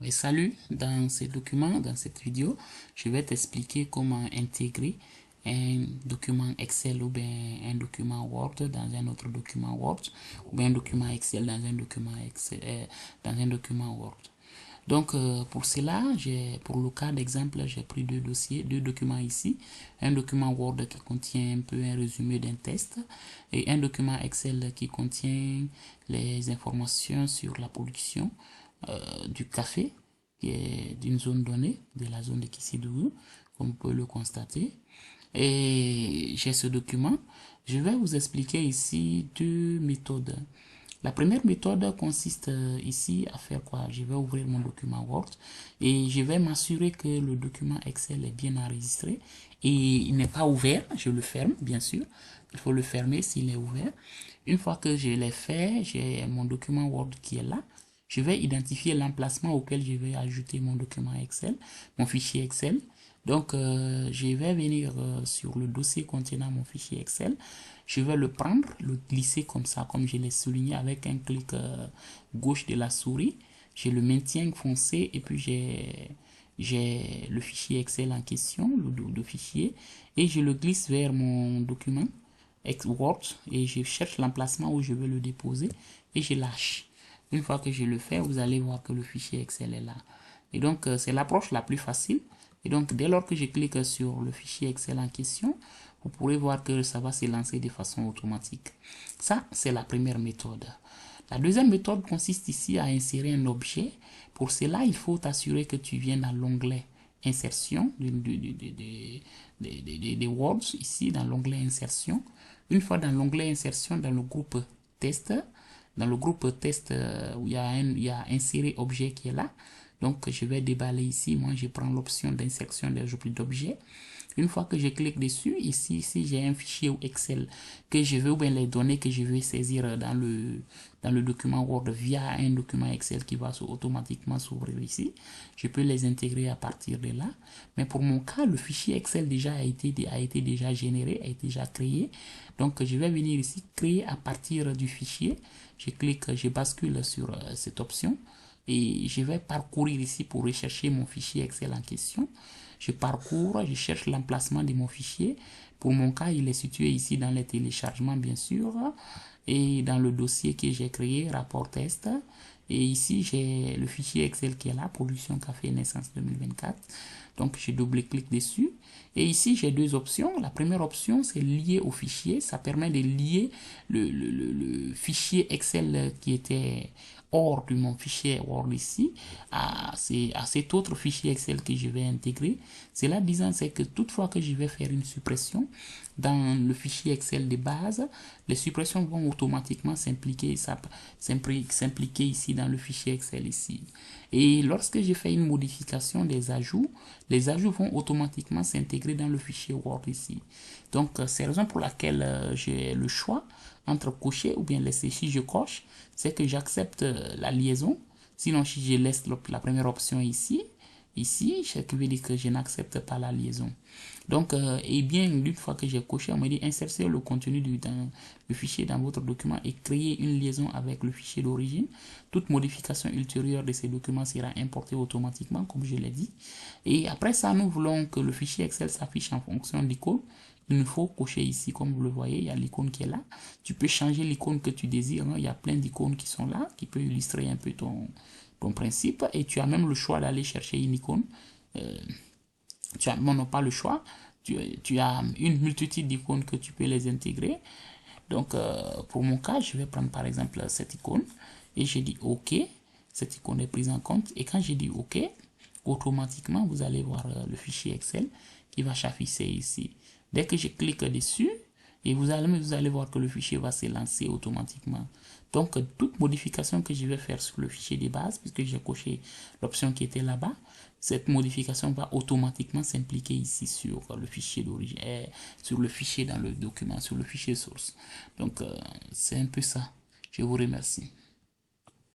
Et salut, dans ce document, dans cette vidéo, je vais t'expliquer comment intégrer un document Excel ou bien un document Word dans un autre document Word ou bien un document Excel dans un document Excel, dans un document Word. Donc pour cela, pour le cas d'exemple, j'ai pris deux documents ici. Un document Word qui contient un peu un résumé d'un test et un document Excel qui contient les informations sur la production du café qui est d'une zone donnée, de la zone de Kissidougou, comme vous pouvez le constater. Et j'ai ce document. Je vais vous expliquer ici deux méthodes. La première méthode consiste ici à faire quoi? Je vais ouvrir mon document Word et je vais m'assurer que le document Excel est bien enregistré et il n'est pas ouvert. Je le ferme, bien sûr. Il faut le fermer s'il est ouvert. Une fois que je l'ai fait, j'ai mon document Word qui est là. Je vais identifier l'emplacement auquel je vais ajouter mon document Excel, mon fichier Excel. Donc, je vais venir sur le dossier contenant mon fichier Excel. Je vais le prendre, le glisser comme ça, comme je l'ai souligné avec un clic gauche de la souris. Je le maintiens foncé et puis j'ai le fichier Excel en question, le fichier, et je le glisse vers mon document Word et je cherche l'emplacement où je veux le déposer et je lâche. Une fois que je le fais, vous allez voir que le fichier Excel est là. Et donc, c'est l'approche la plus facile. Et donc, dès lors que je clique sur le fichier Excel en question, vous pourrez voir que ça va se lancer de façon automatique. Ça, c'est la première méthode. La deuxième méthode consiste ici à insérer un objet. Pour cela, il faut t'assurer que tu viens dans l'onglet Insertion des Words, ici dans l'onglet Insertion. Une fois dans l'onglet Insertion, dans le groupe Test, où il y a Insérer objet qui est là. Donc, je vais déballer ici. Moi, je prends l'option d'insertion d'objet. Une fois que je clique dessus, ici j'ai un fichier Excel que je veux, ou bien les données que je veux saisir dans le document Word via un document Excel qui va automatiquement s'ouvrir ici. Je peux les intégrer à partir de là. Mais pour mon cas, le fichier Excel déjà a été déjà généré, a été déjà créé. Donc, je vais venir ici, créer à partir du fichier. Je clique, je bascule sur cette option et je vais parcourir ici pour rechercher mon fichier Excel en question. Je parcours, je cherche l'emplacement de mon fichier. Pour mon cas, il est situé ici dans les téléchargements, bien sûr, et dans le dossier que j'ai créé, rapport test. Et ici, j'ai le fichier Excel qui est là, production café naissance 2024. Donc, je double-clique dessus. Et ici, j'ai deux options. La première option, c'est lier au fichier. Ça permet de lier le fichier Excel qui était hors de mon fichier Word ici à cet autre fichier Excel que je vais intégrer. Cela disant, c'est que toutefois que je vais faire une suppression dans le fichier Excel de base, les suppressions vont automatiquement s'impliquer ici dans le fichier Excel ici. Et lorsque je fais une modification des ajouts, les ajouts vont automatiquement s'intégrer dans le fichier Word ici. Donc, c'est la raison pour laquelle j'ai le choix entre cocher ou bien laisser. Si je coche, c'est que j'accepte la liaison. Sinon, si je laisse la première option ici, ce qui veut dire que je n'accepte pas la liaison. Donc, et bien, une fois que j'ai coché, on me dit insérer le contenu du fichier dans votre document et créer une liaison avec le fichier d'origine. Toute modification ultérieure de ces documents sera importée automatiquement, comme je l'ai dit. Et après ça, nous voulons que le fichier Excel s'affiche en fonction d'icône. Il nous faut cocher ici, comme vous le voyez, il y a l'icône qui est là. Tu peux changer l'icône que tu désires. Il y a plein d'icônes qui sont là, qui peuvent illustrer un peu ton principe. Et tu as même le choix d'aller chercher une icône. Non, pas le choix. Tu as une multitude d'icônes que tu peux les intégrer. Donc, pour mon cas, je vais prendre par exemple cette icône. Et je dis OK. Cette icône est prise en compte. Et quand je dis OK, automatiquement, vous allez voir le fichier Excel qui va s'afficher ici. Dès que je clique dessus, et vous allez voir que le fichier va se lancer automatiquement. Donc, toute modification que je vais faire sur le fichier de base, puisque j'ai coché l'option qui était là-bas, cette modification va automatiquement s'impliquer ici sur le fichier d'origine, sur le fichier dans le document, sur le fichier source. Donc, c'est un peu ça. Je vous remercie.